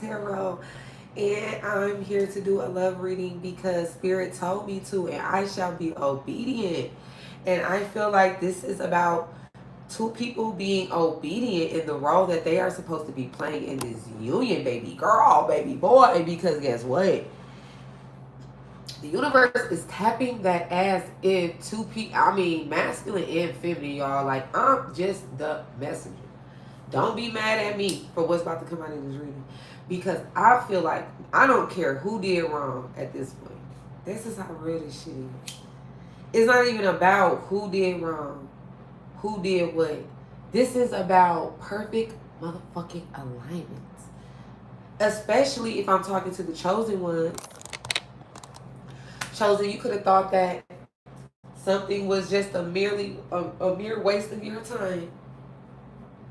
Tarot, and I'm here to do a love reading because Spirit told me to, and I shall be obedient. And I feel like this is about two people being obedient in the role that they are supposed to be playing in this union, baby girl, baby boy. Because guess what? The universe is tapping that ass in two people. I mean, masculine and feminine, y'all. Like, I'm just the messenger. Don't be mad at me for what's about to come out in this reading. Because I feel like I don't care who did wrong at this point. This is how real this shit is. It's not even about who did wrong, who did what. This is about perfect motherfucking alignments. Especially if I'm talking to the chosen ones. Chosen, you could have thought that something was just a mere waste of your time.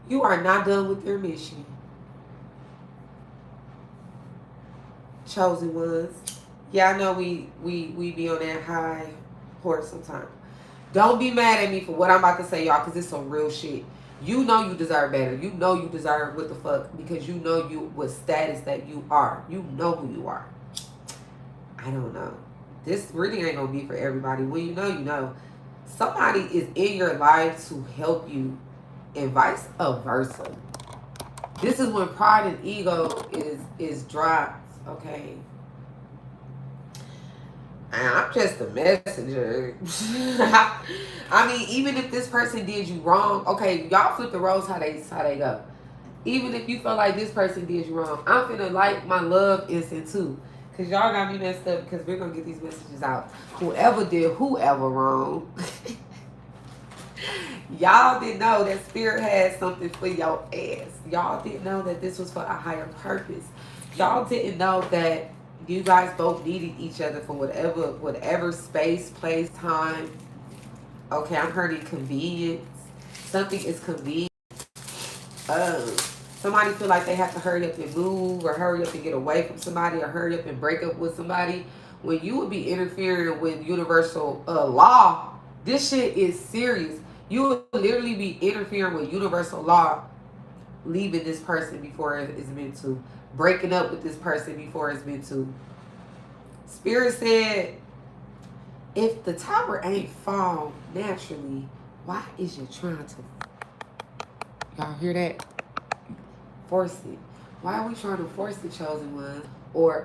You are not done with your mission. Chosen ones. Yeah, I know we be on that high horse sometimes. Don't be mad at me for what I'm about to say, y'all, because it's some real shit. You know you deserve better. You know you deserve what the fuck because you know you what status that you are. You know who you are. I don't know. This reading ain't gonna be for everybody. When you know, you know. Somebody is in your life to help you, and vice versa. This is when pride and ego is dropped. Okay. And I'm just a messenger. I mean, even if this person did you wrong, okay, y'all flip the roles how they go. Even if you feel like this person did you wrong, I'm finna light my love incense too. Cause y'all got me messed up because we're gonna get these messages out. Whoever did whoever wrong. Y'all didn't know that spirit had something for your ass. Y'all didn't know that this was for a higher purpose. Y'all didn't know that you guys both needed each other for whatever space, place, time. Okay, I'm hurting convenience. Something is convenient. Oh. Somebody feel like they have to hurry up and move or hurry up and get away from somebody or hurry up and break up with somebody. When you would be interfering with universal law, this shit is serious. You would literally be interfering with universal law, leaving this person before it's meant to, breaking up with this person before it's meant to. Spirit said, if the tower ain't fall naturally, why is you trying to? Y'all hear that? Force it. Why are we trying to force the chosen one? Or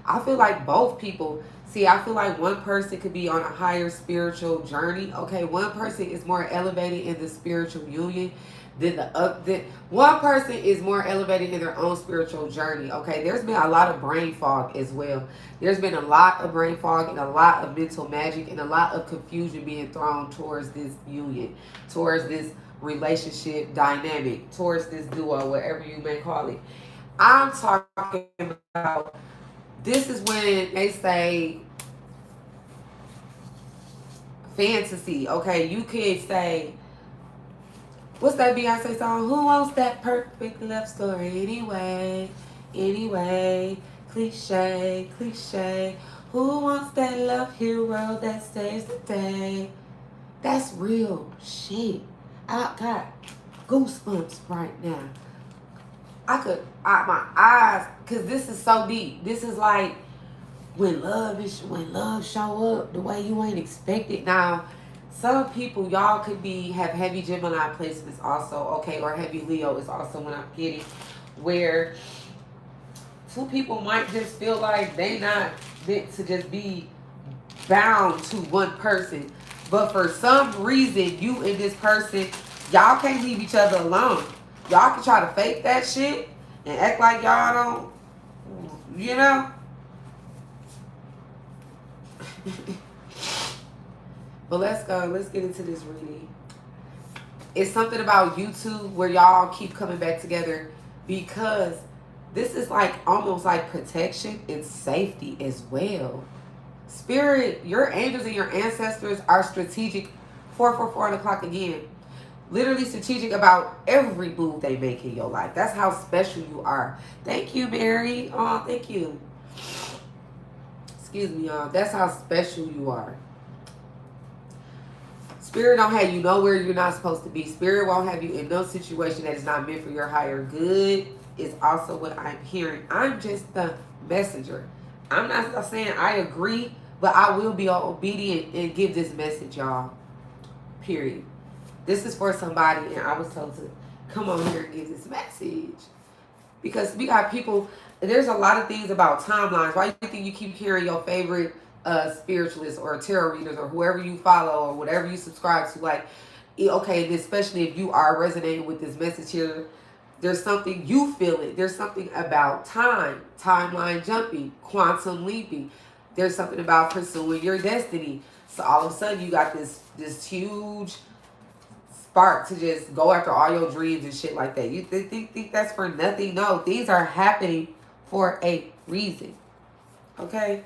I feel like both people. See, I feel like one person could be on a higher spiritual journey. Okay, one person is more elevated in the spiritual union than one person is more elevated in their own spiritual journey. Okay, there's been a lot of brain fog as well. There's been a lot of brain fog and a lot of mental magic and a lot of confusion being thrown towards this union, towards this relationship dynamic, towards this duo, whatever you may call it. I'm talking about, this is when they say fantasy. Okay, you could say, what's that Beyonce song? Who wants that perfect love story anyway? Anyway, cliche, cliche. Who wants that love hero that saves the day? That's real shit. I got goosebumps right now. My eyes, cause this is so deep. This is like when love show up the way you ain't expect it. Now, some people, y'all could have heavy Gemini placements also, okay, or heavy Leo is also when I'm getting, where two people might just feel like they not meant to just be bound to one person. But for some reason, you and this person, y'all can't leave each other alone. Y'all can try to fake that shit and act like y'all don't, you know? But let's go. Let's get into this reading. It's something about you two where y'all keep coming back together because this is like almost like protection and safety as well. Spirit, your angels and your ancestors are strategic. 444 on the clock again. Literally strategic about every move they make in your life. That's how special you are. Thank you, Mary. Oh, thank you. Excuse me, y'all. That's how special you are. Spirit don't have you nowhere you're not supposed to be. Spirit won't have you in no situation that is not meant for your higher good. is also what I'm hearing. I'm just the messenger. I'm not saying I agree, but I will be obedient and give this message, y'all. Period. This is for somebody, and I was told to come on here and give this message. Because we got people, there's a lot of things about timelines. Why do you think you keep hearing your favorite spiritualists or tarot readers or whoever you follow or whatever you subscribe to? Like, okay, and especially if you are resonating with this message here, there's something, you feel it. There's something about time, timeline jumping, quantum leaping. There's something about pursuing your destiny. So all of a sudden you got this huge spark to just go after all your dreams and shit like that. You think that's for nothing? No, things are happening for a reason. Okay?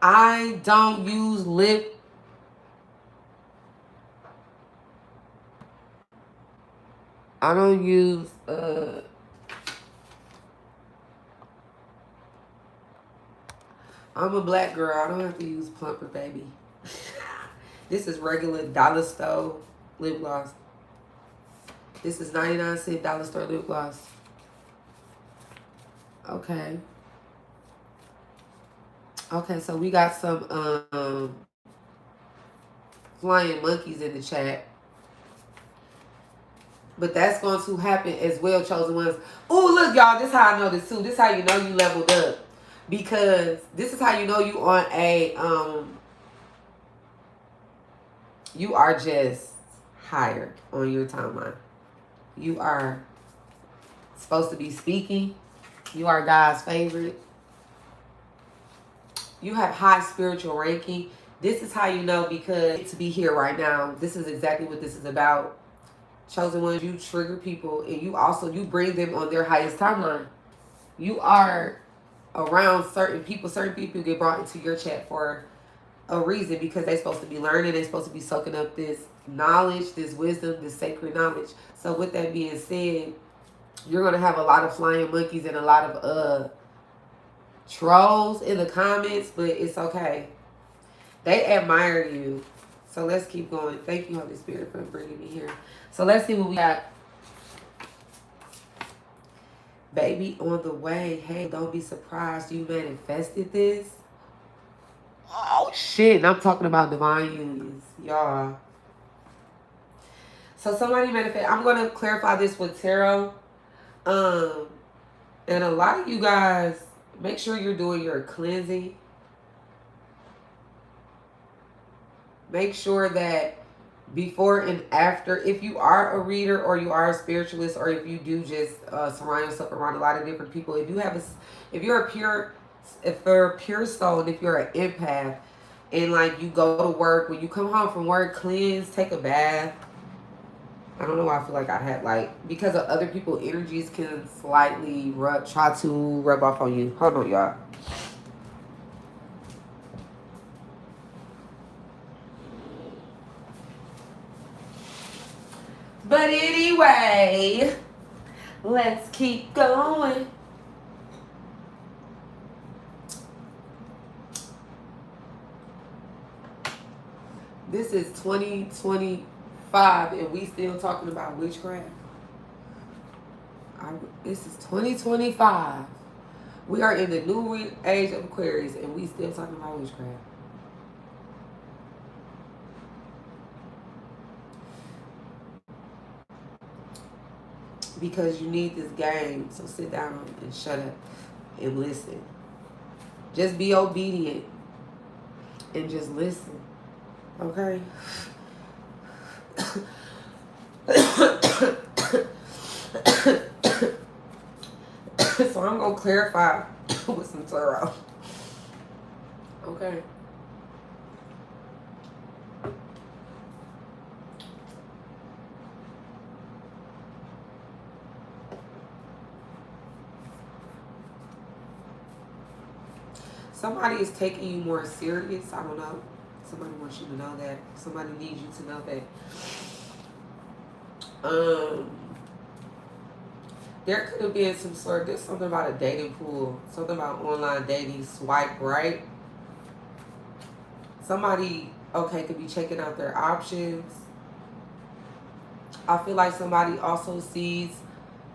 I don't use lip. I don't use I'm a black girl. I don't have to use plumper, baby. This is regular dollar store lip gloss. This is 99-cent dollar store lip gloss. Okay. Okay, so we got some flying monkeys in the chat. But that's going to happen as well, chosen ones. Oh, look, y'all. This is how I know this, too. This is how you know you leveled up. Because this is how you know you on a, you are just higher on your timeline. You are supposed to be speaking. You are God's favorite. You have high spiritual ranking. This is how you know, because to be here right now, this is exactly what this is about. Chosen ones, you trigger people, and you bring them on their highest timeline. You are around certain people. Certain people get brought into your chat for a reason, because they're supposed to be learning. They're supposed to be soaking up this knowledge, this wisdom, this sacred knowledge. So with that being said, you're going to have a lot of flying monkeys and a lot of trolls in the comments, but it's okay. They admire you. So let's keep going. Thank you, Holy Spirit, for bringing me here. So let's see what we got. Baby on the way. Hey, don't be surprised you manifested this. Oh, shit. And I'm talking about divine unions, y'all. So somebody manifest. I'm going to clarify this with tarot. And a lot of you guys, make sure you're doing your cleansing. Make sure that before and after, if you are a reader or you are a spiritualist, or if you do just surround yourself around a lot of different people, if you're a pure soul, and if you're an empath, and like you go to work, when you come home from work, cleanse, take a bath. I don't know why I feel like I had, like, because of other people's energies can slightly try to rub off on you. Hold on, y'all. But anyway, let's keep going. This is 2025 and we still talking about witchcraft. This is 2025. We are in the new age of Aquarius and we still talking about witchcraft. Because you need this game. So sit down and shut up and listen. Just be obedient and just listen. Okay? So I'm going to clarify with some tarot. Okay? Somebody is taking you more serious. I don't know. Somebody wants you to know that. Somebody needs you to know that. There could have been there's something about a dating pool. Something about online dating, swipe right. Somebody, okay, could be checking out their options. I feel like somebody also sees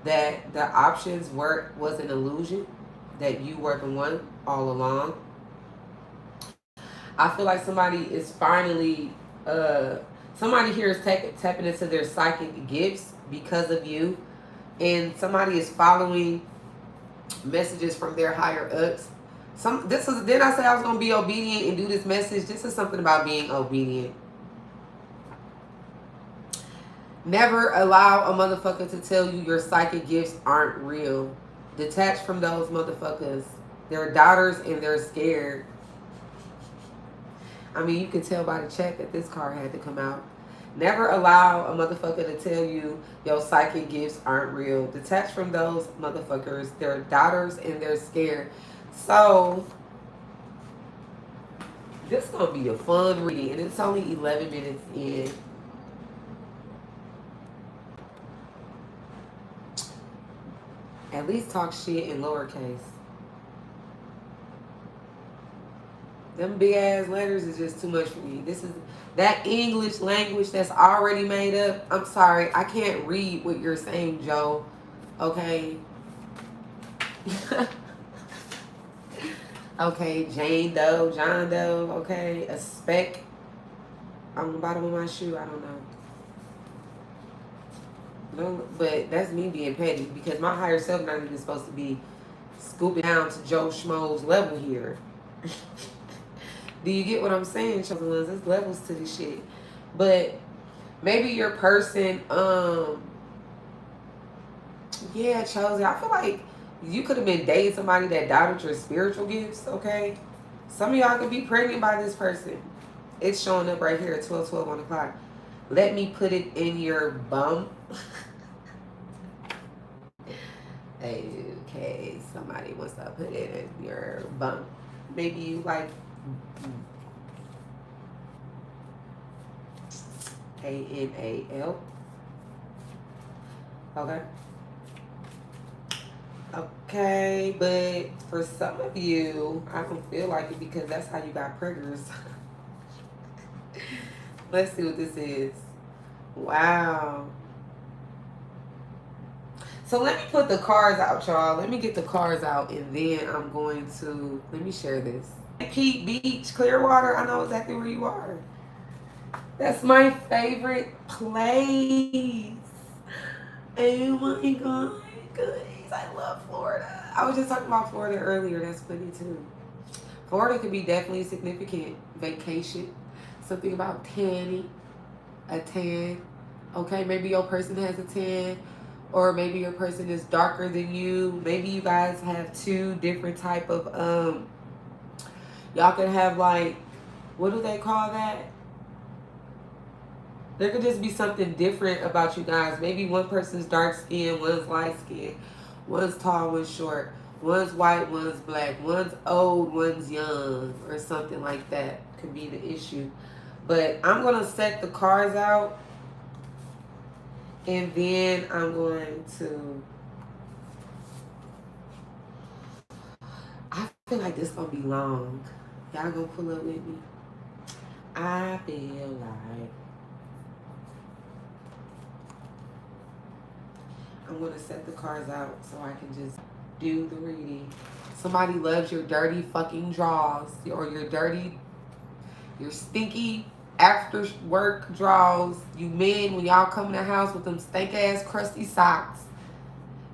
that the options was an illusion, that you were the one all along. I feel like somebody is finally, uh, somebody here is tapping into their psychic gifts because of you, and somebody is following messages from their higher ups. This is, didn't I say I was gonna be obedient and do this message? This is something about being obedient. Never allow a motherfucker to tell you your psychic gifts aren't real. Detach from those motherfuckers. They're doubters and they're scared. I mean, you can tell by the chat that this card had to come out. Never allow a motherfucker to tell you your psychic gifts aren't real. Detach from those motherfuckers. They're doubters and they're scared. So, this is going to be a fun reading. And it's only 11 minutes in. At least talk shit in lowercase. Them big ass letters is just too much for me. This is that English language that's already made up. I'm sorry, I can't read what you're saying, Joe. Okay. Okay, Jane Doe, John Doe. Okay, a speck on the bottom of my shoe. I don't know. No, but that's me being petty because my higher self not even supposed to be scooping down to Joe Schmo's level here. Do you get what I'm saying, chosen ones? There's levels to this shit. But maybe your person, yeah, chosen. I feel like you could have been dating somebody that doubted your spiritual gifts, okay? Some of y'all could be pregnant by this person. It's showing up right here at 12:12 on the clock. Let me put it in your bum. Okay, somebody wants to put it in your bum. Maybe you like ANAL. Okay. Okay, but for some of you, I don't feel like it because that's how you got preggers. Let's see what this is. Wow. So let me put the cards out, y'all. Let me get the cards out, and then I'm going to, let me share this. Peak Beach, Clearwater, I know exactly where you are. That's my favorite place. Oh my God, guys, I love Florida. I was just talking about Florida earlier. That's funny too. Florida could be definitely a significant vacation. Something about tanning, a tan. Okay, maybe your person has a tan, or maybe your person is darker than you. Maybe you guys have two different type of y'all could have like, what do they call that? There could just be something different about you guys. Maybe one person's dark skin, one's light skin, one's tall, one's short, one's white, one's black, one's old, one's young, or something like that could be the issue. But I'm going to set the cards out, and then I'm going to, I feel like this going to be long. Y'all going to pull up with me? I feel like I'm going to set the cards out so I can just do the reading. Somebody loves your dirty fucking drawers, or your stinky after work drawers. You men, when y'all come in the house with them stank ass crusty socks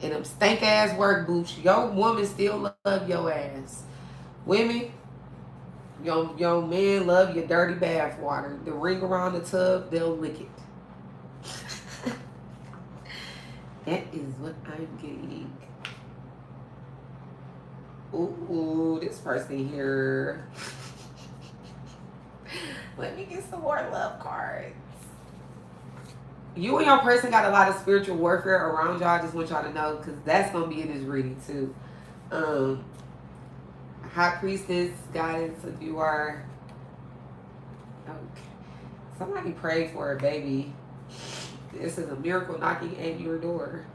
and them stank ass work boots, your woman still love your ass. Women, your men love your dirty bath water. The ring around the tub, they'll lick it. That is what I'm getting. Ooh, this person here. Let me get some more love cards. You and your person got a lot of spiritual warfare around y'all. I just want y'all to know, because that's going to be in this reading too. High Priestess, guidance, if you are. Okay. Somebody pray for a baby. This is a miracle knocking at your door.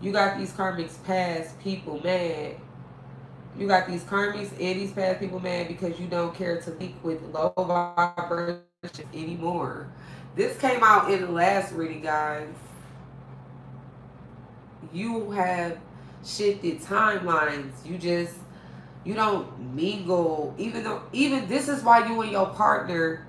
You got these karmics past people mad. You got these karmics and these past people mad because you don't care to link with low vibrations anymore. This came out in the last reading, guys. you have shifted timelines. You don't mingle. Even this is why you and your partner.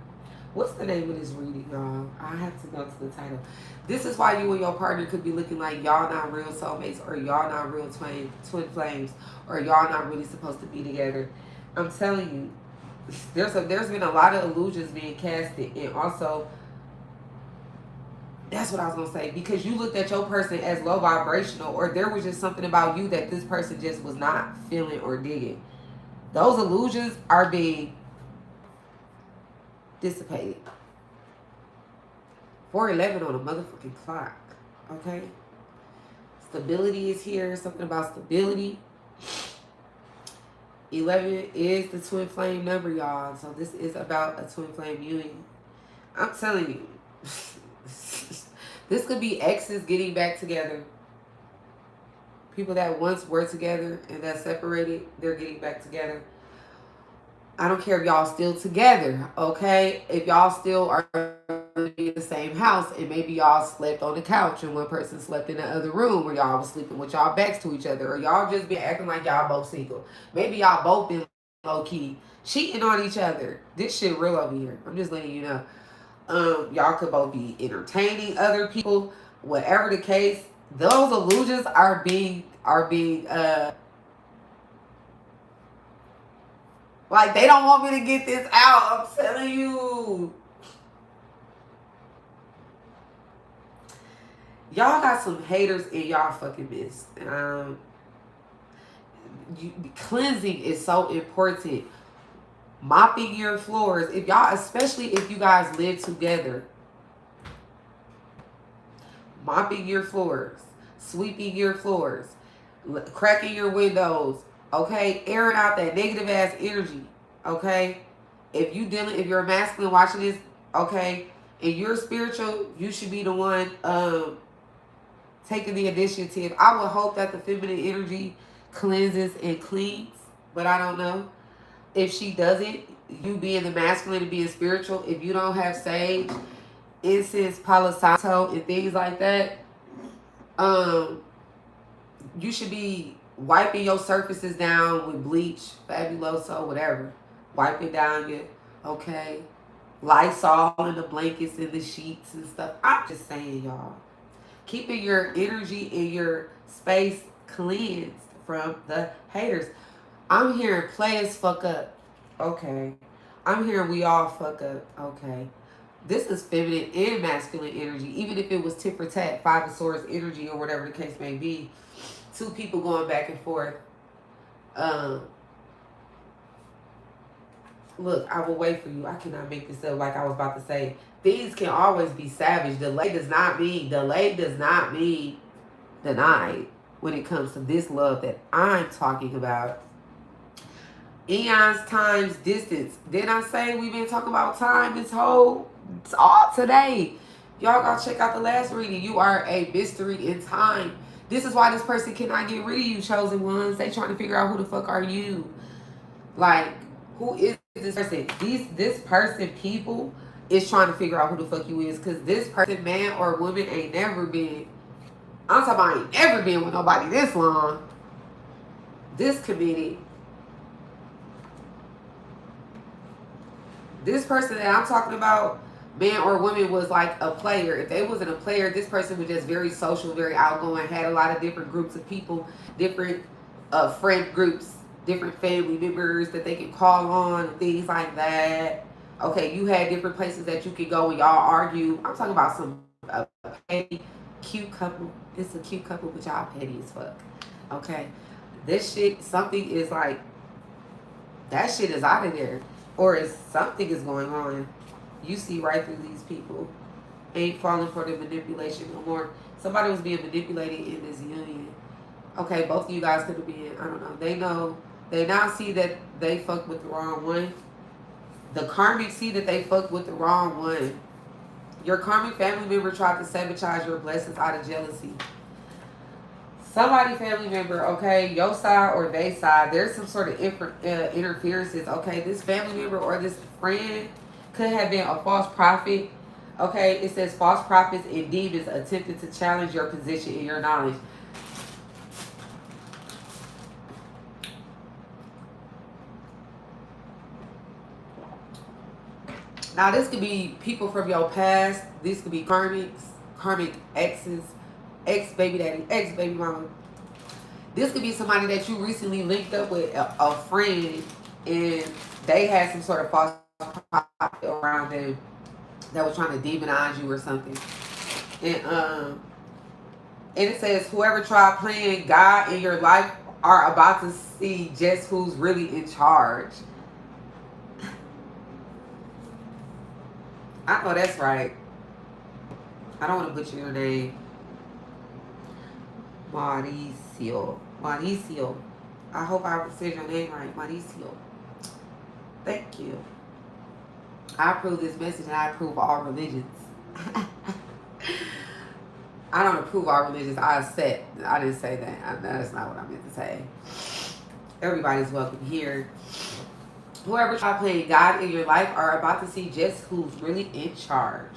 What's the name of this reading, y'all? I have to go to the title. This is why you and your partner could be looking like y'all not real soulmates, or y'all not real twin flames, or y'all not really supposed to be together. I'm telling you, there's been a lot of illusions being casted, and also that's what I was gonna say, because you looked at your person as low vibrational, or there was just something about you that this person just was not feeling or digging. Those illusions are being dissipated. 411 on a motherfucking clock. Okay? Stability is here. Something about stability. 11 is the twin flame number, y'all. So this is about a twin flame union. I'm telling you. This could be exes getting back together. People that once were together and that separated, they're getting back together. I don't care if y'all still together, okay? If y'all still are in the same house and maybe y'all slept on the couch and one person slept in the other room, or y'all was sleeping with y'all backs to each other, or y'all just been acting like y'all both single. Maybe y'all both been low key cheating on each other. This shit real over here. I'm just letting you know. Y'all could both be entertaining other people. Whatever the case, those illusions are being like, they don't want me to get this out. I'm telling you. Y'all got some haters in y'all fucking midst. Cleansing is so important. Mopping your floors. If y'all, especially if you guys live together. Mopping your floors. Sweeping your floors. Cracking your windows. Okay, airing out that negative ass energy. Okay, if you're a masculine watching this, okay, and you're spiritual, you should be the one taking the initiative. I would hope that the feminine energy cleanses and cleans, but I don't know. If she doesn't, you being the masculine and being spiritual, if you don't have sage, incense, Palo Santo, and things like that, you should be wiping your surfaces down with bleach, Fabuloso, whatever. Wipe it down, okay? Lysol in the blankets and the sheets and stuff. I'm just saying, y'all. Keeping your energy and your space cleansed from the haters. I'm hearing players fuck up. Okay. I'm hearing we all fuck up. Okay. This is feminine and masculine energy. Even if it was tit for tat, Five of Swords energy, or whatever the case may be. Two people going back and forth. Look, I will wait for you. I cannot make this up like I was about to say. Things can always be savage. Delay does not mean denied when it comes to this love that I'm talking about. Eons times distance. Didn't I say we've been talking about time it's all today? Y'all gotta check out the last reading. You are a mystery in time. This is why this person cannot get rid of you, chosen ones. They trying to figure out who the fuck are you. Like, who is this person? This person, people, is trying to figure out who the fuck you is. Because this person, man or woman, ain't never been. I'm talking about ain't never been with nobody this long. This committed. This person that I'm talking about, man or woman, was like a player. If they wasn't a player, this person was just very social, very outgoing, had a lot of different groups of people, different friend groups, different family members that they can call on, and things like that. Okay, you had different places that you could go when y'all argue. I'm talking about some petty, cute couple. It's a cute couple, but y'all petty as fuck. Okay, this shit, something is like, that shit is out of there. Or is something is going on. You see right through these people. Ain't falling for the manipulation no more. Somebody was being manipulated in this union. Okay, both of you guys could have been, I don't know. They know. They now see that they fucked with the wrong one. The karmic see that they fucked with the wrong one. Your karmic family member tried to sabotage your blessings out of jealousy. Somebody family member, okay, your side or they side, there's some sort of interferences, okay? This family member or this friend could have been a false prophet, okay? It says false prophets and demons attempted to challenge your position and your knowledge. Now, this could be people from your past. This could be karmic exes, ex baby daddy, ex baby mama. This could be somebody that you recently linked up with, a friend, and they had some sort of false prophet around them that was trying to demonize you or something. And it says whoever tried playing God in your life are about to see just who's really in charge. I know that's right. I don't want to butcher your name. Mauricio. Mauricio. I hope I said your name right. Mauricio. Thank you. I approve this message and I approve all religions. I don't approve all religions. I accept. I didn't say that. That's not what I meant to say. Everybody's welcome here. Whoever tried playing God in your life are about to see just who's really in charge.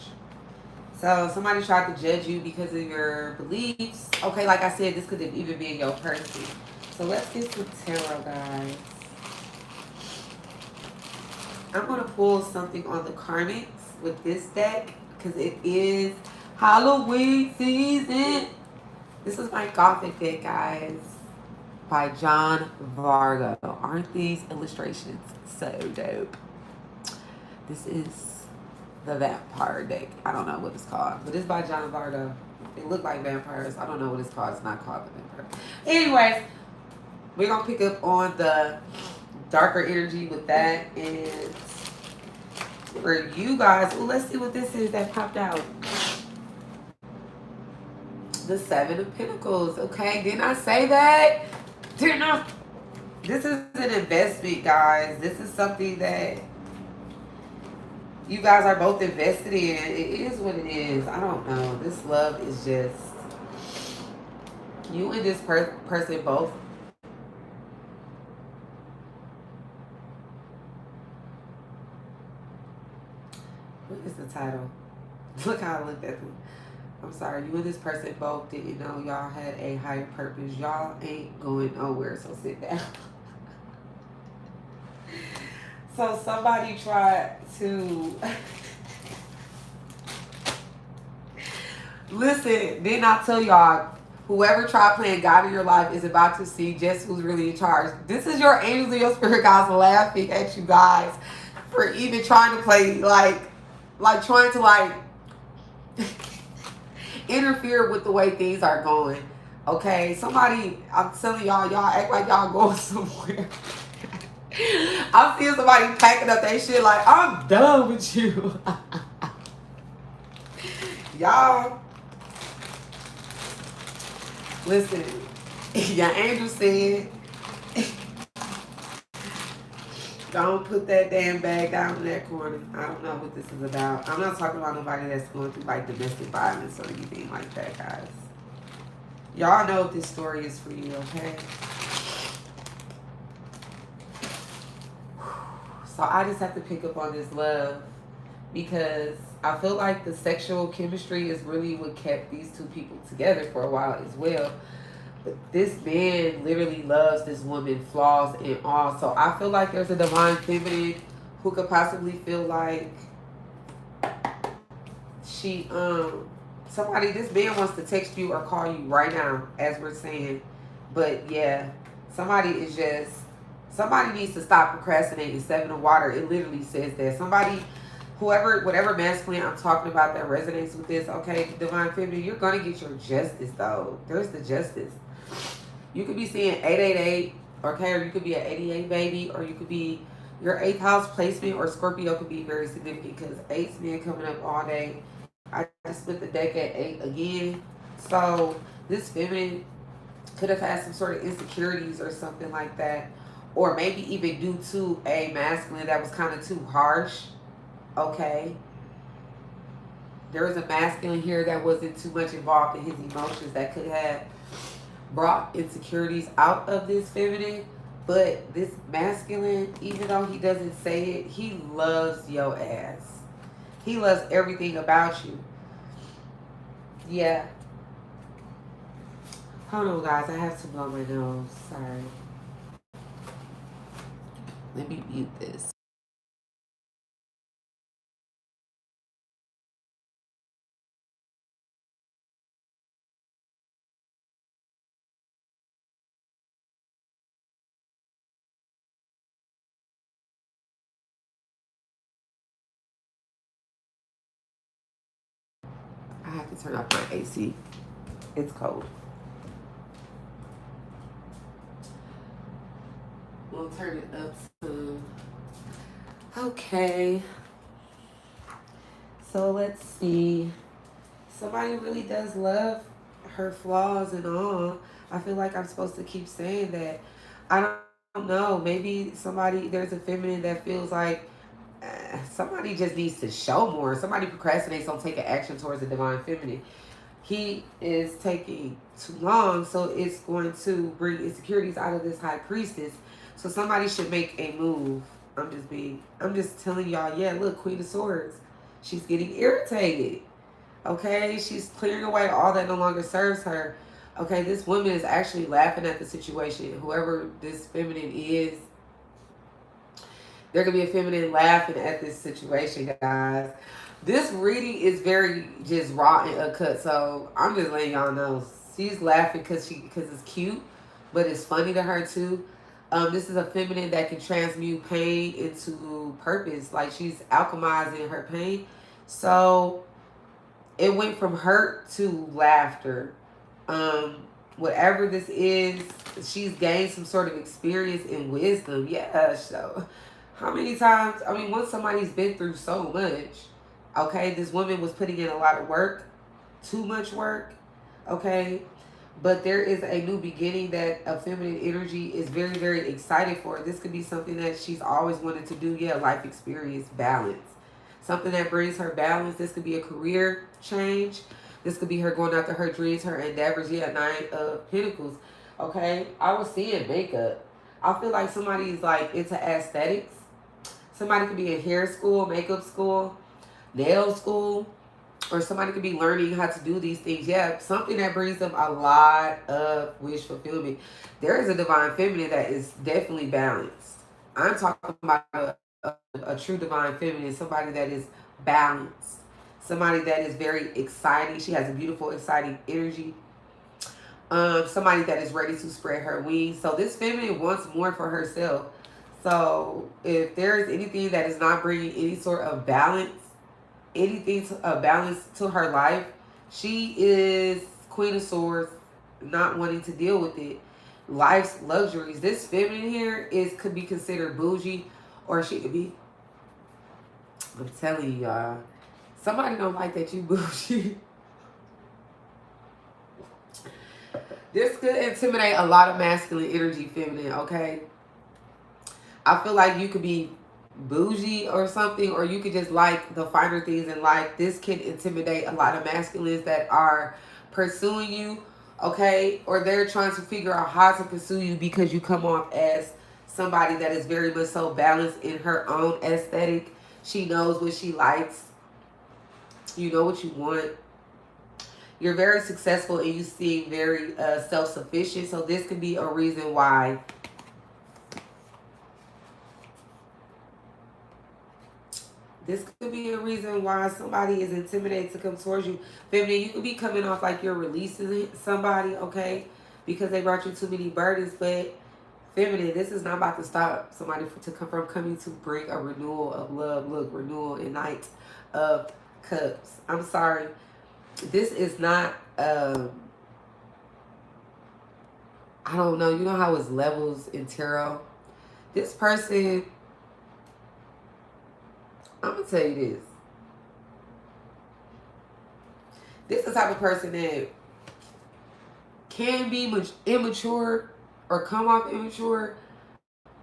So somebody tried to judge you because of your beliefs. Okay, like I said, this could have even been your person. So let's get some tarot, guys. I'm going to pull something on the karmics with this deck because it is Halloween season. This is my Gothic deck, guys, by John Vargo. Aren't these illustrations so dope? This is the vampire deck. I don't know what it's called, but it's by John Vargo. They look like vampires. I don't know what it's called. It's not called the vampire. Anyways, we're going to pick up on the darker energy with that. And for you guys, well, let's see what this is that popped out. The Seven of Pentacles. Okay, didn't I say that? Didn't I? This is an investment, guys. This is something that you guys are both invested in. It is what it is. I don't know. This love is just you and this person both. What is the title? Look how I looked at them. I'm sorry. You and this person both didn't know y'all had a higher purpose. Y'all ain't going nowhere, so sit down. So somebody tried to listen, didn't I tell y'all, whoever tried playing God in your life is about to see just who's really in charge. This is your angels and your spirit guys laughing at you guys for even trying to play like trying to interfere with the way things are going. Okay, somebody, I'm telling y'all act like y'all going somewhere. I'm seeing somebody packing up their shit like, I'm done with you. Y'all, listen, your angel said, don't put that damn bag down in that corner. I don't know what this is about. I'm not talking about nobody that's going through like domestic violence or anything like that, guys. Y'all know what this story is for you, okay? So I just have to pick up on this love because I feel like the sexual chemistry is really what kept these two people together for a while as well. But this man literally loves this woman, flaws and all. So I feel like there's a divine feminine who could possibly feel like she, somebody, this man wants to text you or call you right now, as we're saying. But yeah, somebody needs to stop procrastinating. Seven of water, it literally says that. Somebody, whatever masculine I'm talking about that resonates with this, okay, divine feminine, you're going to get your justice, though. There's the justice. You could be seeing 888, okay, or you could be an 88 baby, or you could be your 8th house placement, or Scorpio could be very significant because 8's men coming up all day. I just split the deck at 8 again. So this feminine could have had some sort of insecurities or something like that. Or maybe even due to a masculine that was kind of too harsh. Okay. There was a masculine here that wasn't too much involved in his emotions that could have brought insecurities out of this feminine. But this masculine, even though he doesn't say it, he loves your ass. He loves everything about you. Yeah. Hold on, guys. I have to blow my nose. Sorry. Let me mute this. have to turn off my AC. It's cold. We'll turn it up some. Okay. So let's see. Somebody really does love her flaws and all. I feel like I'm supposed to keep saying that. I don't know. Maybe there's a feminine that feels like somebody just needs to show more. Somebody procrastinates on taking action towards the divine feminine. He is taking too long, so it's going to bring insecurities out of this high priestess. So somebody should make a move. I'm just telling y'all, yeah, look, Queen of Swords. She's getting irritated. Okay, she's clearing away all that no longer serves her. Okay, this woman is actually laughing at the situation. Whoever this feminine is, there could be a feminine laughing at this situation, guys. This reading is very just raw and uncut, so I'm just letting y'all know. She's laughing because it's cute, but it's funny to her too. This is a feminine that can transmute pain into purpose. Like she's alchemizing her pain. So it went from hurt to laughter. Um, Whatever this is, she's gained some sort of experience and wisdom. Yeah, so how many times? I mean, once somebody's been through so much, okay, this woman was putting in a lot of work, too much work, okay, but there is a new beginning that a feminine energy is very, very excited for. This could be something that she's always wanted to do. Yeah, life experience, balance. Something that brings her balance. This could be a career change. This could be her going after her dreams, her endeavors. Yeah, Nine of Pentacles. Okay, I was seeing makeup. I feel like somebody's like into aesthetics. Somebody could be in hair school, makeup school, nail school, or somebody could be learning how to do these things. Yeah, something that brings them a lot of wish fulfillment. There is a divine feminine that is definitely balanced. I'm talking about a true divine feminine, somebody that is balanced, somebody that is very exciting. She has a beautiful, exciting energy. Somebody that is ready to spread her wings. So this feminine wants more for herself. So if there is anything that is not bringing any sort of balance, anything to a balance to her life, she is Queen of Swords, not wanting to deal with it. Life's luxuries. This feminine here could be considered bougie, or she could be. I'm telling you, y'all. Somebody don't like that you bougie. This could intimidate a lot of masculine energy, feminine. Okay. I feel like you could be bougie or something, or you could just like the finer things in life. This can intimidate a lot of masculines that are pursuing you, okay, or they're trying to figure out how to pursue you because you come off as somebody that is very much so balanced in her own aesthetic. She knows what she likes. You know what you want. You're very successful and you seem very self-sufficient. So this could be a reason why somebody is intimidated to come towards you. Feminine, you could be coming off like you're releasing somebody, okay, because they brought you too many burdens. But feminine, this is not about to stop somebody to come from coming to bring a renewal of love. Look, renewal and Knight of Cups. I'm sorry. This is not, I don't know. You know how it's levels in tarot? This person, I'm going to tell you this. This is the type of person that can be immature or come off immature.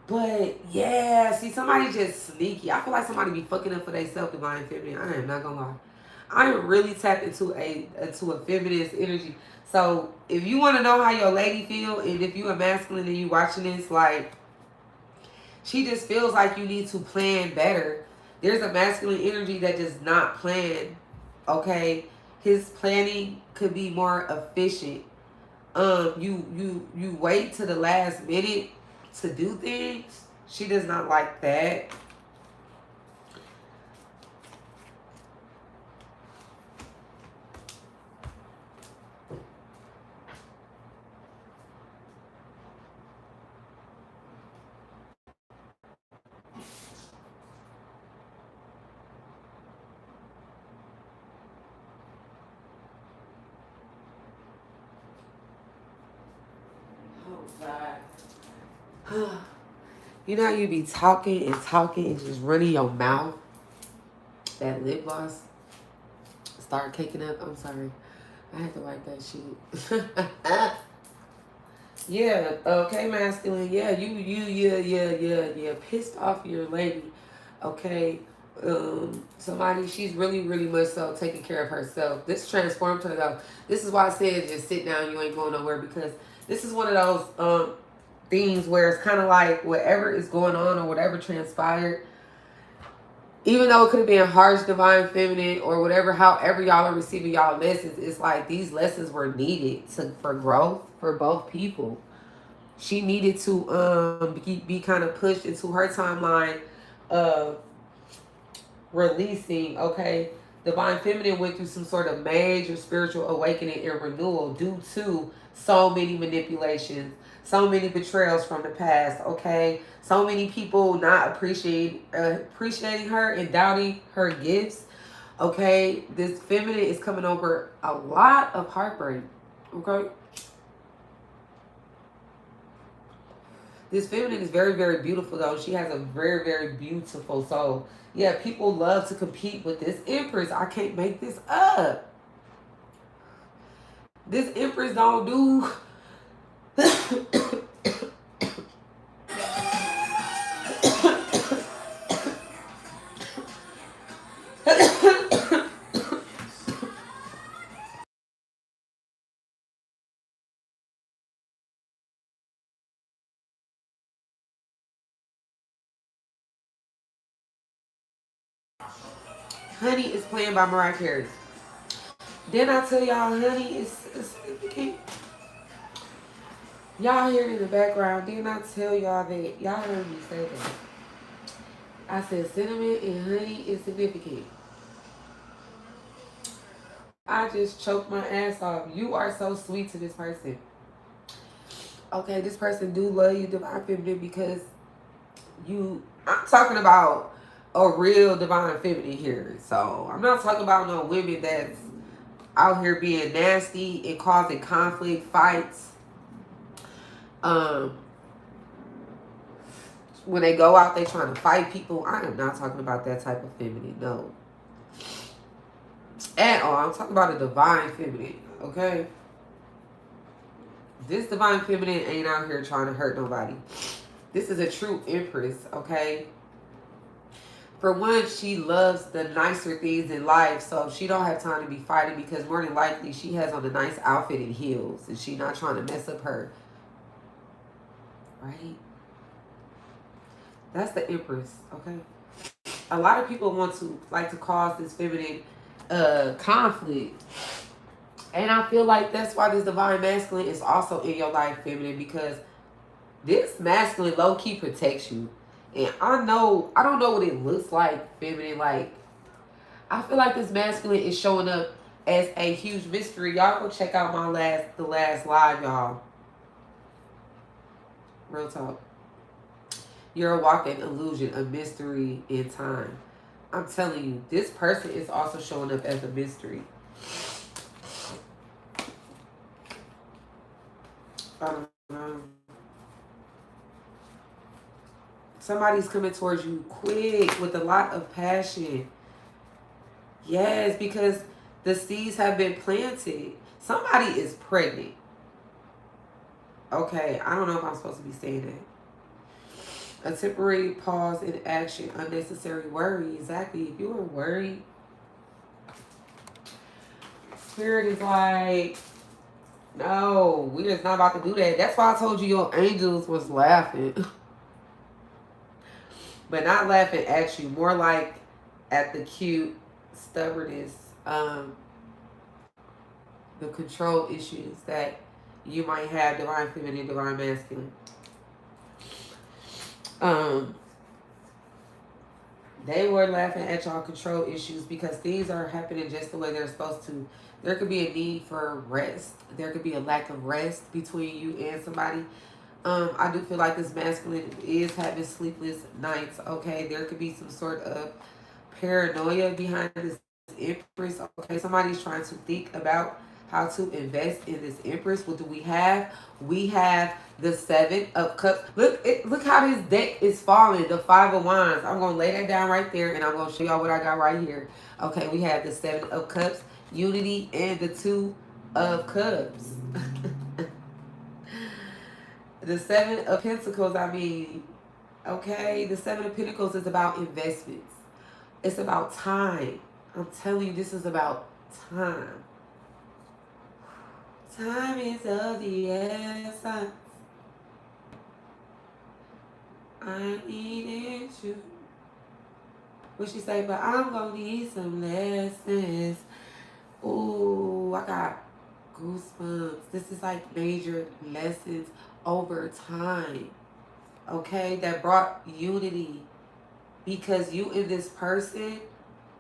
But yeah, see, somebody just sneaky. I feel like somebody be fucking up for themselves, divine feminine. I am not gonna lie. I am really tapped into a feminist energy. So if you want to know how your lady feel, and if you are masculine and you watching this, like, she just feels like you need to plan better. There's a masculine energy that does not plan. Okay, his planning could be more efficient. You wait to the last minute to do things. She does not like that. You know how you be talking and just running your mouth? That lip gloss start caking up. I'm sorry. I had to wipe that shit. Yeah, okay, masculine. Yeah, yeah. Pissed off your lady. Okay. Somebody, she's really much so taking care of herself. This transformed her though. This is why I said just sit down, you ain't going nowhere, because this is one of those things where it's kind of like whatever is going on or whatever transpired, even though it could have been harsh, divine feminine, or whatever, however y'all are receiving y'all lessons, it's like these lessons were needed for growth for both people. She needed to be kind of pushed into her timeline of releasing. Okay, divine feminine went through some sort of major spiritual awakening and renewal due to so many manipulations, so many betrayals from the past. Okay, so many people not appreciating her and doubting her gifts. Okay, this feminine is coming over a lot of heartbreak. Okay, this feminine is very beautiful though. She has a very beautiful soul. Yeah, people love to compete with this empress. I can't make this up. This empress don't do. Honey is playing by Mariah Carey. Then I tell y'all, honey is significant. Y'all hear it in the background. Didn't I tell y'all that? Y'all heard me say that. I said cinnamon and honey is significant. I just choked my ass off. You are so sweet to this person. Okay, this person do love you, divine feminine, because I'm talking about a real divine feminine here. So I'm not talking about no women that's out here being nasty and causing conflict, fights. Um, when they go out, they trying to fight people. I am not talking about that type of feminine. No, at all. I'm talking about a divine feminine. Okay, this divine feminine ain't out here trying to hurt nobody. This is a true empress. Okay. For one, she loves the nicer things in life, so she don't have time to be fighting, because more than likely she has on a nice outfit and heels, and she not trying to mess up her. Right? That's the empress. Okay. A lot of people like to cause this feminine conflict. And I feel like that's why this divine masculine is also in your life, feminine, because this masculine low-key protects you. And I don't know what it looks like, feminine. Like, I feel like this masculine is showing up as a huge mystery. Y'all go check out the last live, y'all. Real talk. You're a walking illusion, a mystery in time. I'm telling you, this person is also showing up as a mystery. I don't know. Somebody's coming towards you quick with a lot of passion. Yes, because the seeds have been planted. Somebody is pregnant. Okay, I don't know if I'm supposed to be saying that. A temporary pause in action, unnecessary worry. Exactly. If you were worried, Spirit is like, no, we're just not about to do that. That's why I told you your angels was laughing. But not laughing at you, more like at the cute stubbornness, the control issues that you might have, divine feminine, divine masculine. They were laughing at y'all control issues because things are happening just the way they're supposed to. There could be a need for rest. There could be a lack of rest between you and somebody. I do feel like this masculine is having sleepless nights. Okay, there could be some sort of paranoia behind this empress. Okay, somebody's trying to think about how to invest in this Empress. What do we have? We have the Seven of Cups. Look how this deck is falling. The Five of Wands. I'm gonna lay that down right there, and I'm gonna show y'all what I got right here. Okay, we have the Seven of Cups, Unity, and the Two of Cups. The Seven of Pentacles. I mean, okay, the Seven of Pentacles is about investments. It's about time. I'm telling you, this is about time. Time is of the essence. I needed you. What she say? But I'm gonna need some lessons. Ooh, I got goosebumps. This is like major lessons over time. Okay, that brought unity because you and this person,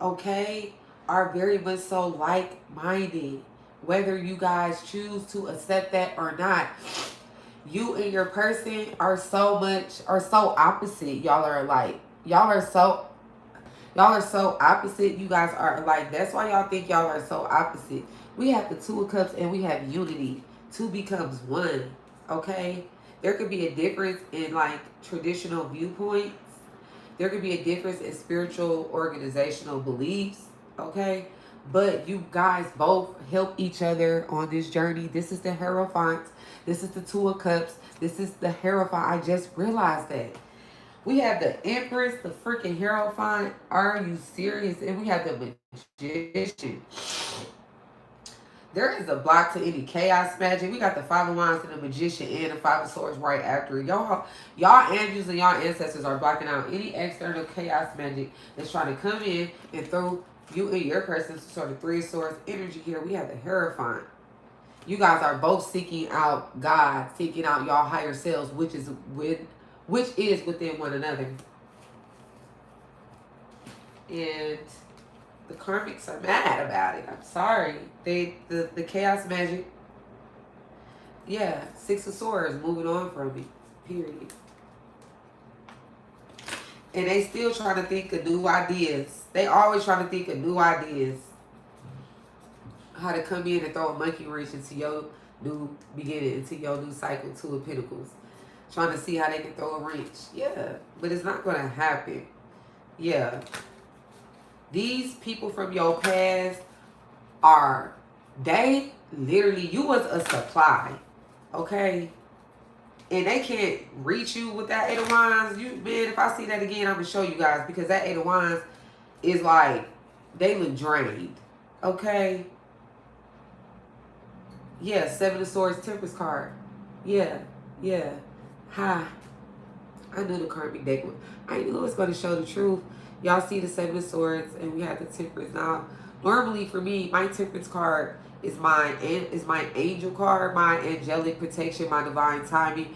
okay, are very much so like-minded. Whether you guys choose to accept that or not, you and your person are so opposite. Y'all are like, y'all are so opposite. You guys are like, that's why y'all think y'all are so opposite. We have the Two of Cups and we have unity. Two becomes one. Okay? There could be a difference in like traditional viewpoints. There could be a difference in spiritual organizational beliefs. Okay? But you guys both help each other on this journey. This is the Hierophant. This is the Two of Cups. This is the Hierophant. I just realized that. We have the Empress, the freaking Hierophant. Are you serious? And we have the Magician. There is a block to any chaos magic. We got the Five of Wands and the Magician and the Five of Swords right after it. Y'all angels and y'all ancestors are blocking out any external chaos magic that's trying to come in and throw you and your person's sort of Three of Swords energy here. We have the Hierophant. You guys are both seeking out God, seeking out y'all higher selves, which is within one another. And the karmics are mad about it. I'm sorry. The chaos magic. Yeah, Six of Swords moving on from me. Period. And they still trying to think of new ideas. They always trying to think of new ideas. How to come in and throw a monkey wrench into your new beginning, into your new cycle, Two of Pentacles. Trying to see how they can throw a wrench. Yeah, but it's not going to happen. Yeah. These people from your past they literally, you was a supply. Okay? And they can't reach you with that Eight of Wands. Man, if I see that again, I'm going to show you guys. Because that Eight of Wands is like, they look drained. Okay? Yeah, Seven of Swords, Temperance card. Yeah, yeah. Hi. I knew the karmic deck. I knew it was going to show the truth. Y'all see the Seven of Swords, and we have the Temperance. Now, normally for me, my Temperance card is my angel card, my angelic protection, my divine timing.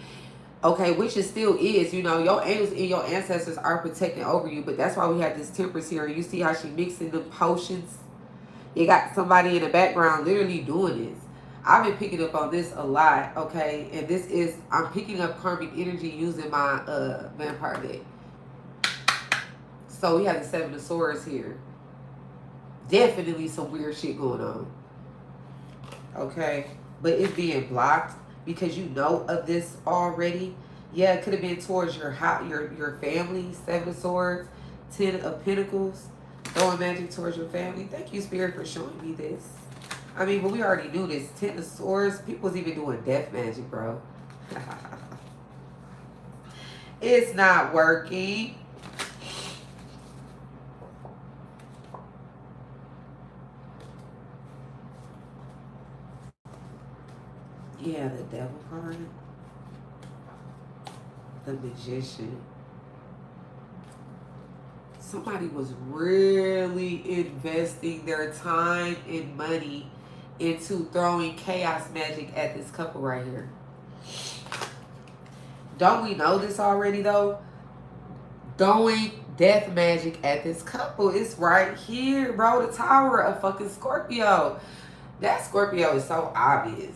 Okay, which it still is. You know, your angels and your ancestors are protecting over you, but that's why we have this Temperance here. And you see how she mixing the potions? You got somebody in the background literally doing this. I've been picking up on this a lot, okay? And I'm picking up karmic energy using my vampire deck. So we have the Seven of Swords here. Definitely some weird shit going on. Okay? But it's being blocked because you know of this already. Yeah, it could have been towards your family. Seven of Swords, Ten of Pentacles. Throwing magic towards your family. Thank you, Spirit, for showing me this. I mean, but we already knew this. Ten of Swords. People's even doing death magic, bro. It's not working. Yeah, the Devil card. The Magician. Somebody was really investing their time and money into throwing chaos magic at this couple right here. Don't we know this already, though? Throwing death magic at this couple. It's right here, bro. The Tower of fucking Scorpio. That Scorpio is so obvious.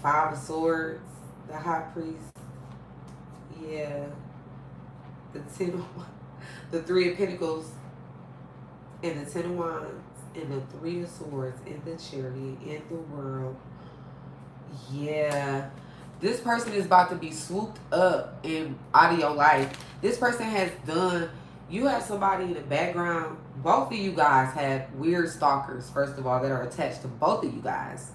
Five of Swords. The High Priest. Yeah. The Three of Pentacles. And the Ten of Wands. And the Three of Swords in the Chariot in the world. Yeah. This person is about to be swooped up in out of your life. This person has done. You have somebody in the background. Both of you guys have weird stalkers, first of all, that are attached to both of you guys.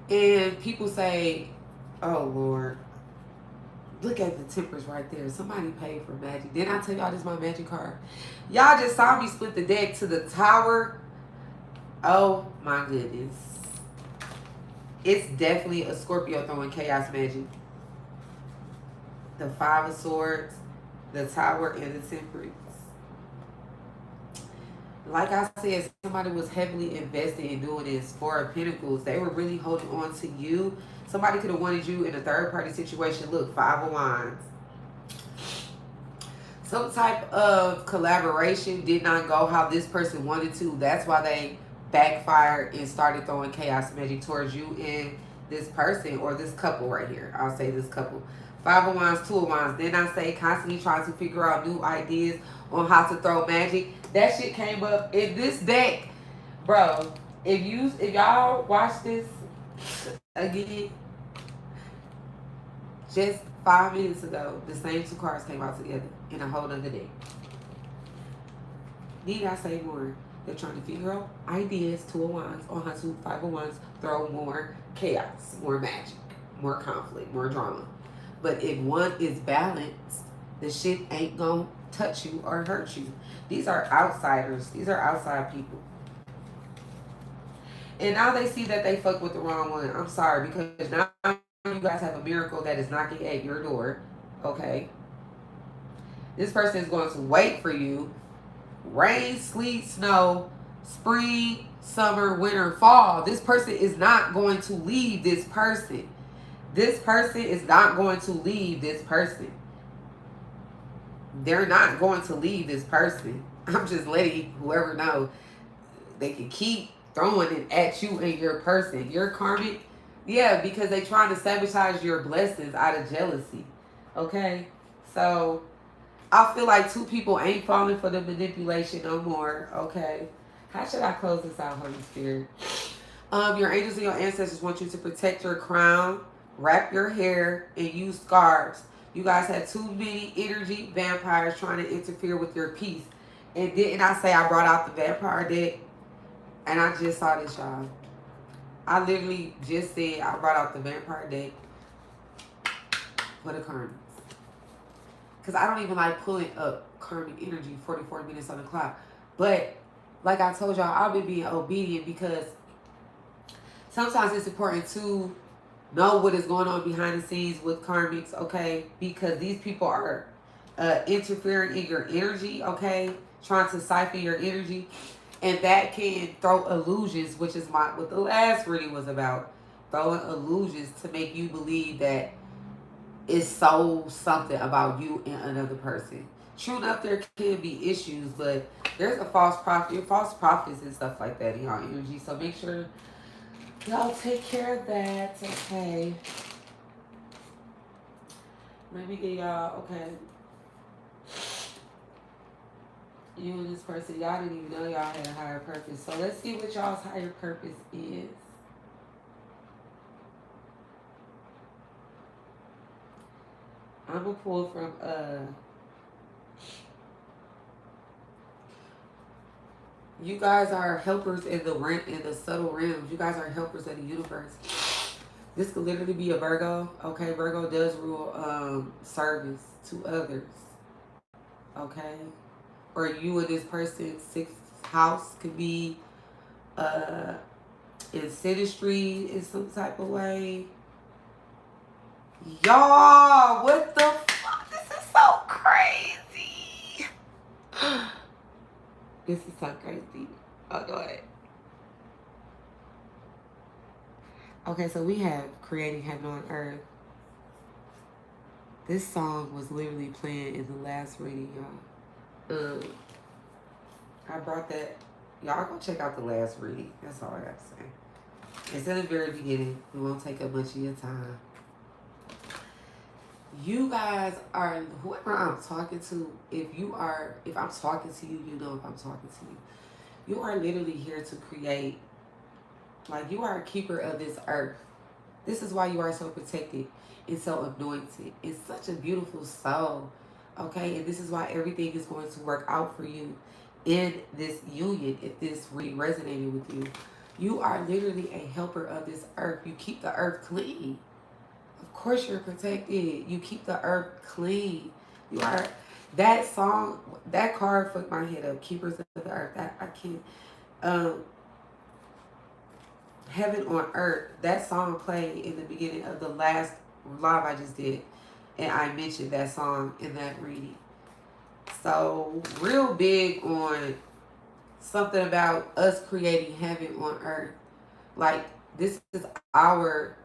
And people say, oh Lord, look at the tempers right there. Somebody paid for magic. Didn't I tell y'all this is my magic card? Y'all just saw me split the deck to the Tower. Oh my goodness. It's definitely a Scorpio throwing chaos magic. The Five of Swords, the Tower, and the Temperance. Like I said, somebody was heavily invested in doing this. Four of Pentacles. They were really holding on to you. Somebody could have wanted you in a third party situation. Look, Five of Wands. Some type of collaboration did not go how this person wanted to. That's why they backfired and started throwing chaos magic towards you and this person or this couple right here. I'll say this couple. Five of Wands, Two of Wands. Then I say constantly trying to figure out new ideas on how to throw magic. That shit came up in this deck, bro. If y'all watch this again, just 5 minutes ago, the same two cards came out together in a whole other deck. Need I say more? They're trying to figure out ideas, Two of Wands, on how to Five of Wands throw more chaos, more magic, more conflict, more drama. But if one is balanced, the shit ain't gonna touch you or hurt you. These are outsiders. These are outside people. And now they see that they fuck with the wrong one. I'm sorry, because now you guys have a miracle that is knocking at your door. Okay? This person is going to wait for you. Rain, sleet, snow, spring, summer, winter, fall. This person is not going to leave this person. This person is not going to leave this person. They're not going to leave this person. I'm just letting whoever know they can keep throwing it at you and your person. Your karmic, yeah, because they trying to sabotage your blessings out of jealousy. Okay? So I feel like two people ain't falling for the manipulation no more. Okay? How should I close this out, Holy Spirit? Your angels and your ancestors want you to protect your crown, wrap your hair, and use scarves. You guys had too many energy vampires trying to interfere with your peace. And didn't I say I brought out the vampire deck? And I just saw this, y'all. I literally just said I brought out the vampire deck for the karmics. Because I don't even like pulling up karmic energy 44 minutes on the clock. But like I told y'all, I've been being obedient because sometimes it's important to know what is going on behind the scenes with karmics, okay? Because these people are interfering in your energy, okay? Trying to siphon your energy. And that can throw illusions, which is what the last reading was about. Throwing illusions to make you believe that it's so something about you and another person. True enough, there can be issues, but there's a false prophet, false prophets and stuff like that in your energy. So make sure y'all take care of that, okay? Let me get y'all, okay. You and this person, y'all didn't even know y'all had a higher purpose. So let's see what y'all's higher purpose is. I'm going to pull from, you guys are helpers in the subtle realms. You guys are helpers of the universe. This could literally be a Virgo. Okay, Virgo does rule service to others. Okay? Or you and this person's sixth house could be in synastry in some type of way. Y'all, what the fuck? This is so crazy. This is so crazy. Oh, go ahead. Okay, so we have Creating Heaven on Earth. This song was literally playing in the last reading, y'all. I brought that. Y'all go check out the last reading. That's all I got to say. It's in the very beginning. We won't take up much of your time. You guys are whoever I'm talking to. If I'm talking to you, you know if I'm talking to you. You are literally here to create. Like you are a keeper of this earth. This is why you are so protected and so anointed. It's such a beautiful soul. Okay, and this is why everything is going to work out for you in this union if this really resonated with you. You are literally a helper of this earth. You keep the earth clean. Of course you're protected. You keep the earth clean. You are that song, that card fucked my head up. Keepers of the earth. I can't. Um, Heaven on Earth. That song played in the beginning of the last live I just did, and I mentioned that song in that reading. So real big on something about us creating heaven on earth. Like this is our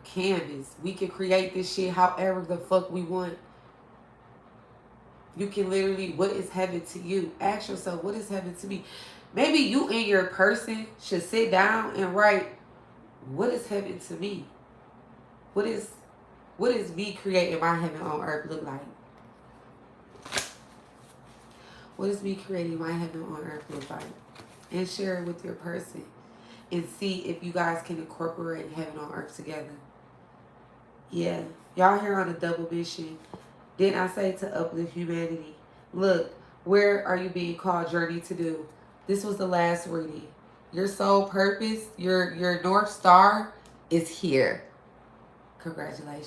canvas. We can create this shit however the fuck we want. You can literally, what is heaven to you? Ask yourself, what is heaven to me? Maybe you and your person should sit down and write, what is heaven to me? What is me creating my heaven on earth look like? What does me creating my heaven on earth look like? And share it with your person and see if you guys can incorporate heaven on earth together. Yeah, y'all here on a double mission. Didn't I say to uplift humanity? Look, where are you being called journey to do? This was the last reading. Your soul purpose, your North Star is here. Congratulations.